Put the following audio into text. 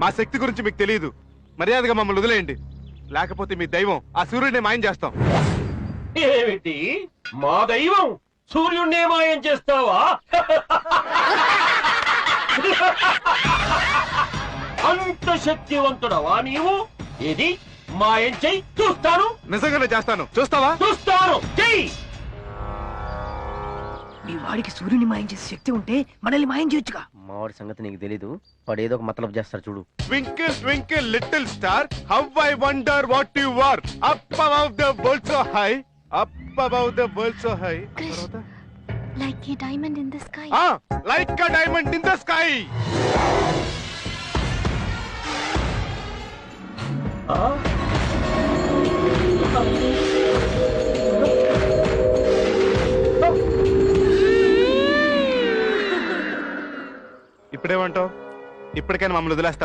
మా శక్తి గురించి మీకు తెలియదు. మర్యాదగా మమ్మల్ని వదిలేయండి, లేకపోతే మీ దైవం ఆ సూర్యుడిని మాయం చేస్తాం. ఏమిటి మా దైవం సూర్యుడినే మాయం చేస్తావా? అంత శక్తివంతుడవా నీవు? ఏది మాయం చెయ్యి చూస్తాను. నిజంగానే చేస్తాను, చూస్తావా? చూస్తాను, చెయ్యి. మీ వాడికి సూర్యుని మాయం చేసే శక్తి ఉంటే మనల్ని మాయం చేయొచ్చుగా. మావాడి సంగతి నీకు తెలీదు, వాడు ఏదో ఒక మతలబ్ చేస్తాడు చూడు. Twinkle twinkle little star, how I wonder what you are. Up above the world so high, up above the world so high. Krish. Like a diamond in the sky. Like a diamond in the sky. ఇప్పుడేమంటావు? ఇప్పటికైనా మమ్మల్ని వదిలేస్తావా?